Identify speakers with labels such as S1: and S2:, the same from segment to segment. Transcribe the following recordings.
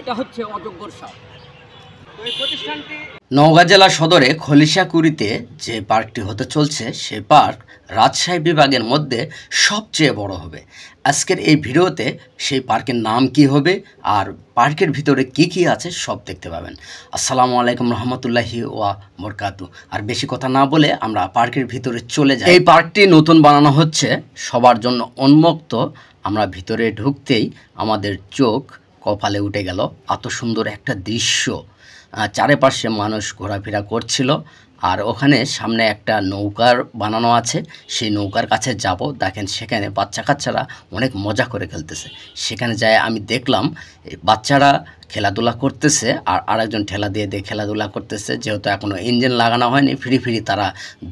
S1: এটা হচ্ছে অযোগ্যর সাপ। এই প্রতিষ্ঠানটি
S2: নওগাঁ জেলা সদরে খলিশাকুড়িতে যে পার্কটি হতে চলছে সেই পার্ক রাজশাহী বিভাগের মধ্যে সবচেয়ে বড় হবে। আজকের এই ভিডিওতে সেই পার্কের নাম কি হবে আর পার্কের ভিতরে কি কি আছে সব দেখতে পাবেন। আসসালামু আলাইকুম রহমতুল্লাহি ওয়া বরকাতু। আর বেশি কথা না বলে আমরা পার্কের ভিতরে চলে যাই। এই পার্কটি নতুন বানানো হচ্ছে, সবার জন্য উন্মুক্ত। আমরা ভিতরে ঢুকতেই আমাদের চোখ কপালে উঠে গেল, এত সুন্দর একটা দৃশ্য। চারিপাশে মানুষ ঘোরাফেরা করছিল, আর ওখানে সামনে একটা নৌকার বানানো আছে, সেই নৌকার কাছে যাব। দেখেন সেখানে বাচ্চা কাচ্চারা অনেক মজা করে খেলতেছে। সেখানে যায় আমি দেখলাম বাচ্চারা খেলাধুলা করতেছে, আর আরেকজন ঠেলা দিয়ে দিয়ে খেলাধুলা করতেছে। যেহেতু এখনও ইঞ্জিন লাগানো হয়নি, ফ্রি তারা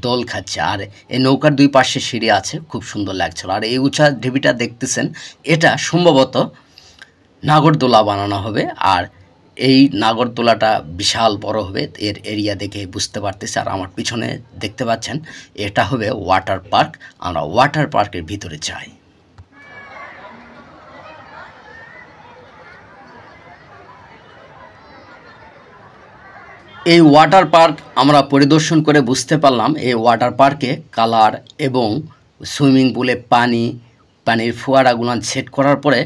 S2: দোল খাচ্ছে। আর এই নৌকার দুই পাশে সিঁড়ি আছে, খুব সুন্দর লাগছিল। আর এই উঁচা ঢিবিটা দেখতেছেন, এটা সম্ভবত নাগরদোলা বানানো হবে। আর এই নাগরদোলাটা বিশাল বড় হবে, এর এরিয়া দেখে বুঝতে পারতেছি। আর আমার পিছনে দেখতে পাচ্ছেন এটা হবে ওয়াটার পার্ক। আমরা ওয়াটার পার্কের ভিতরে যাই। এই ওয়াটার পার্ক আমরা পরিদর্শন করে বুঝতে পারলাম এই ওয়াটার পার্কে কালার এবং সুইমিং পুলে পানির ফোয়ারাগুলো সেট করার পরে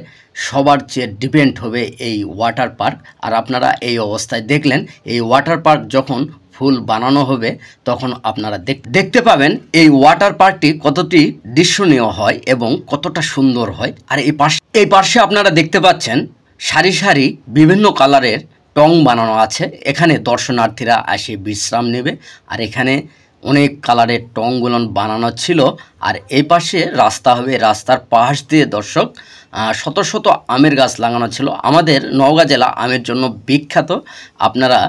S2: সবার চেয়ে ডিপেন্ড হবে এই ওয়াটার পার্ক। আর আপনারা এই অবস্থায় দেখলেন, এই ওয়াটার পার্ক যখন ফুল বানানো হবে তখন আপনারা দেখতে পাবেন এই ওয়াটার পার্কটি কতটি দৃশ্যনীয় হয় এবং কতটা সুন্দর হয়। আর এই পাশে আপনারা দেখতে পাচ্ছেন সারি সারি বিভিন্ন কালারের টং বানানো আছে। এখানে দর্শনার্থীরা এসে বিশ্রাম নেবে। আর এখানে অনেক কালারের টংগুলো বানানো ছিল। আর এই পাশে রাস্তা হবে, রাস্তার পাশ দিয়ে দর্শক শত শত আমের গাছ লাগানো ছিল। আমাদের নওগাঁ জেলা আমের জন্য বিখ্যাত। আপনারা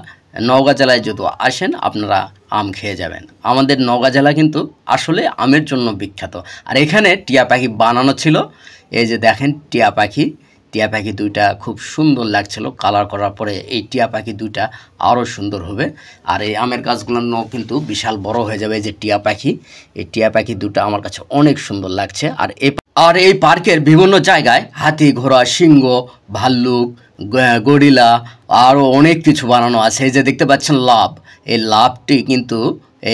S2: নওগাঁ জেলায় যদি আসেন আপনারা আম খেয়ে যাবেন। আমাদের নওগাঁ জেলা কিন্তু আসলে আমের জন্য বিখ্যাত। আর এখানে টিয়া পাখি বানানো ছিল। এই যে দেখেন টিয়া পাখি দুইটা খুব সুন্দর লাগছিল। কালার করার পরে এই টিয়া পাখি দুইটা আরও সুন্দর হবে। আর এই আমের গাছগুলো কিন্তু বিশাল বড় হয়ে যাবে। এই যে এই টিয়া পাখি দুটো আমার কাছে অনেক সুন্দর লাগছে। আর এই পার্কের বিভিন্ন জায়গায় হাতি, ঘোড়া, সিংহ, ভাল্লুক, গরিলা আরও অনেক কিছু বানানো আছে। এই যে দেখতে পাচ্ছেন লাভ, এই লাভটি কিন্তু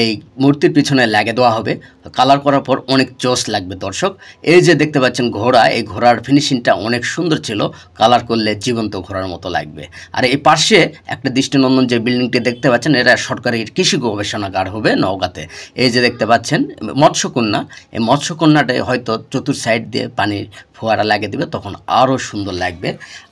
S2: এই মূর্তির পিছনে লাগিয়ে দেওয়া হবে। কালার করার পর অনেক জোস লাগবে দর্শক। এই যে দেখতে পাচ্ছেন ঘোড়া, এই ঘোড়ার ফিনিশিংটা অনেক সুন্দর ছিল। কালার করলে জীবন্ত ঘোড়ার মতো লাগবে। আর এই পাশে একটা দৃষ্টিনন্দন যে বিল্ডিংটি দেখতে পাচ্ছেন, এটা সরকারি কৃষি গবেষণাগার হবে নওগাঁতে। এই যে দেখতে পাচ্ছেন মৎস্যকন্যা, এই মৎস্যকন্যাটাই হয়তো চতুর সাইড দিয়ে পানির ফোয়ারা লাগিয়ে দেবে, তখন আরও সুন্দর লাগবে।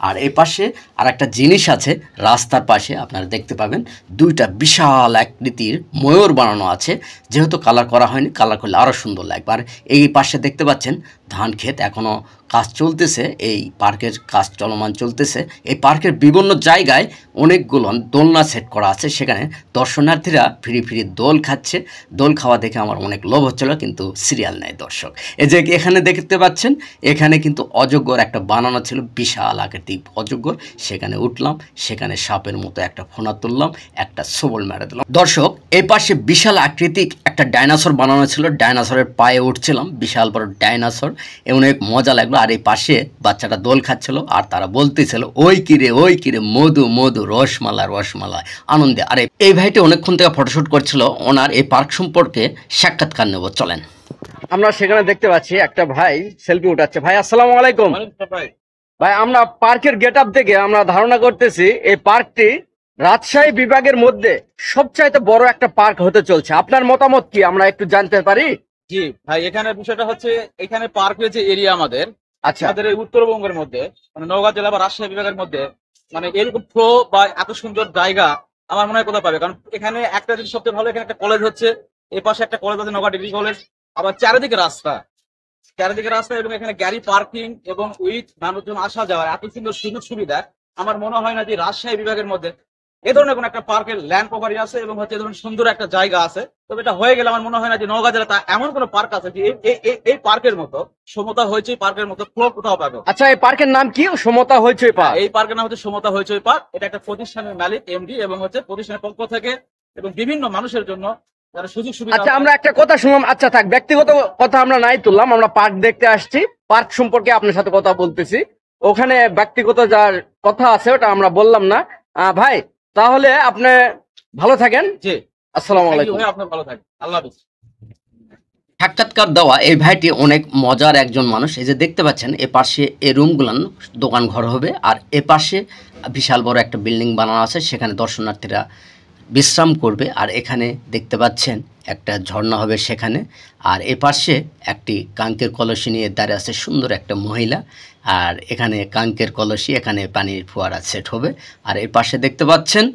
S2: আর এই পাশে আর একটা জিনিস আছে, রাস্তার পাশে আপনারা দেখতে পাবেন দুইটা বিশাল আকৃতির ময়ূর বানানো আছে। যেহেতু কালার করা হয়নি, কালার করলে আরও সুন্দর লাগবে। আর এই পাশে দেখতে পাচ্ছেন ধান ক্ষেত, এখনও কাজ চলতেছে, এই পার্কের কাজ চলমান চলতেছে। এই পার্কের বিভিন্ন জায়গায় অনেকগুলো দোলনা সেট করা আছে, সেখানে দর্শনার্থীরা ফ্রি দোল খাচ্ছে। দোল খাওয়া দেখে আমার অনেক লোভ হচ্ছিল, কিন্তু সিরিয়াল নেই দর্শক। এই যে এখানে দেখতে পাচ্ছেন, এখানে কিন্তু অজগর একটা বানানো ছিল, বিশাল আকৃতির অজগর। সেখানে উঠলাম, সেখানে সাপের মতো একটা ফোনা তুললাম, একটা সবল মেরে দিলাম। দর্শক এই পাশে বিশাল আকৃতিক একটা ডাইনোসর বানানো ছিল, ডাইনোসরের পায়ে উঠছিলাম, বিশাল বড় ডাইনোসর, অনেক মজা লাগলো। আর এই পাশে বাচ্চাটা দোল খাচ্ছিল, আর তারা বলতেছিল ওই কিরে মধু মধু রসমালাই আনন্দে। আর এই ভাইটি অনেকক্ষণ থেকে ফটোশুট করছিল, ওনার এই পার্ক সম্পর্কে সাক্ষাৎকার নেব, চলেন। আমরা সেখানে দেখতে পাচ্ছি একটা ভাই সেলফি উঠাচ্ছে। ভাই আসসালামু আলাইকুম। ভাই আমরা পার্কের গেট আপ থেকে আমরা ধারণা করতেছি এই পার্কটি রাজশাহী বিভাগের মধ্যে সবচাইতে বড় একটা পার্ক হতে চলছে। আপনার মতামত কি আমরা একটু জানতে পারি?
S3: জি ভাই, এখানে বিষয়টা হচ্ছে এখানে পার্কের যে এরিয়া আমাদের,
S2: আচ্ছা,
S3: আমাদের এই উত্তরবঙ্গের মধ্যে মানে নওগাঁ জেলা বা রাজশাহী বিভাগের মধ্যে মানে এরকম ফ্লো বা এত সুন্দর জায়গা আমার মনে হয় কোথাও পাবে। কারণ এখানে একটা জিনিস সবচেয়ে ভালো, এখানে একটা কলেজ হচ্ছে, এই পাশে একটা কলেজ আছে নওগাঁ ডিগ্রি কলেজ, আবার চারিদিকে রাস্তা এবং এখানে গাড়ি পার্কিং এবং উইথ মানুষজন আসা যাওয়ার এত সুন্দর সুযোগ সুবিধা। আমার মনে হয় না যে রাজশাহী বিভাগের মধ্যে এ ধরনের কোন একটা পার্কের ল্যান্ড প্রপার্টি আছে এবং হচ্ছে এ ধরনের সুন্দর একটা জায়গা আছে। তবে এটা হয়ে গেলে আমার মনে হয় না যে নওগাঁ জেলা তা এমন কোন পার্ক আছে যে এই পার্কের মতো সমতা হইচই পার্কের মতো ফ্লো কোথাও পাবে।
S2: আচ্ছা, এই পার্কের নাম কি? সমতা হইচই পার্ক।
S3: এই পার্কের নাম হচ্ছে সমতা হইচই পার্ক। এটা একটা প্রতিষ্ঠানের মালিক এমডি এবং হচ্ছে প্রতিষ্ঠানের পক্ষ থেকে এবং বিভিন্ন মানুষের জন্য সুযোগ সুবিধা।
S2: আচ্ছা, আমরা একটা কথা শুনলাম। আচ্ছা থাক, ব্যক্তিগত কথা আমরা নাই তুললাম, আমরা পার্ক দেখতে আসছি, পার্ক সম্পর্কে আপনার সাথে কথা বলতেছি।
S1: ওখানে ব্যক্তিগত যার কথা আছে ওটা আমরা বললাম না। ভাই তাহলে আপনি ভালো থাকেন।
S3: জি,
S1: আসসালামু আলাইকুম।
S3: ভাই আপনি ভালো থাকেন, আল্লাহ হাফেজ।
S2: সাক্ষাৎকার দেওয়া এই ভাইটি অনেক মজার একজন মানুষ। এই যে দেখতে পাচ্ছেন এ পাশে এই রুমগুলান দোকান ঘর হবে, আর এ পাশে বিশাল বড় একটা বিল্ডিং বানানো আছে, সেখানে দর্শনার্থীরা বিশ্রাম করবে। আর এখানে দেখতে পাচ্ছেন একটা ঝর্ণা হবে সেখানে। আর এ পাশে একটি কাঙ্কের কলসি নিয়ে দাঁড়িয়ে আছে সুন্দর একটা মহিলা, আর এখানে কাঙ্কের কলসি, এখানে পানির ফোয়ারা সেট হবে। আর এ পাশে দেখতে পাচ্ছেন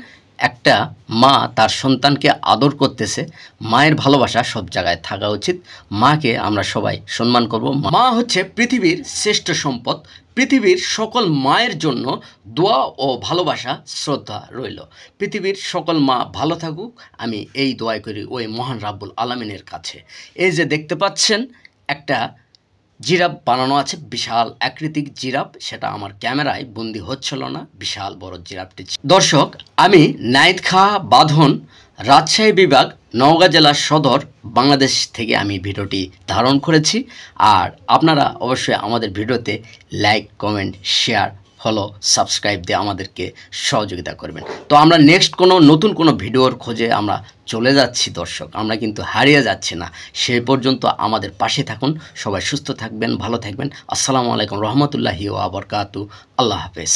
S2: একটা মা তার সন্তানকে আদর করতেছে। মায়ের ভালোবাসা সব জায়গায় থাকা উচিত, মাকে আমরা সবাই সম্মান করব। মা হচ্ছে পৃথিবীর শ্রেষ্ঠ সম্পদ। পৃথিবীর সকল মায়ের জন্য দোয়া ও ভালোবাসা শ্রদ্ধা রইল। পৃথিবীর সকল মা ভালো থাকুক, আমি এই দোয়াই করি ওই মহান রাব্বুল আলামিনের কাছে। এই যে দেখতে পাচ্ছেন একটা জিরাফ বানানো আছে, বিশাল আকৃতিক জিরাফ, সেটা আমার ক্যামেরায় বন্দি হচ্ছিল না, বিশাল বড় জিরাফটি। দর্শক, আমি নাইদ খাঁ বাঁধন, রাজশাহী বিভাগ, নওগাঁ জেলা সদর, বাংলাদেশ থেকে আমি ভিডিওটি ধারণ করেছি। আর আপনারা অবশ্যই আমাদের ভিডিওতে like, comment, share, follow, subscribe দিয়ে আমাদেরকে সহযোগিতা করবেন। তো আমরা নেক্সট কোনো নতুন কোনো ভিডিওর খোঁজে আমরা চলে যাচ্ছি দর্শক, আমরা কিন্তু হারিয়ে যাচ্ছি না। সেই পর্যন্ত আমাদের পাশে থাকুন। সবাই সুস্থ থাকবেন, ভালো থাকবেন। আসসালামু আলাইকুম রহমতুল্লাহি ওয়া বারাকাতুহু। আল্লাহ হাফেজ।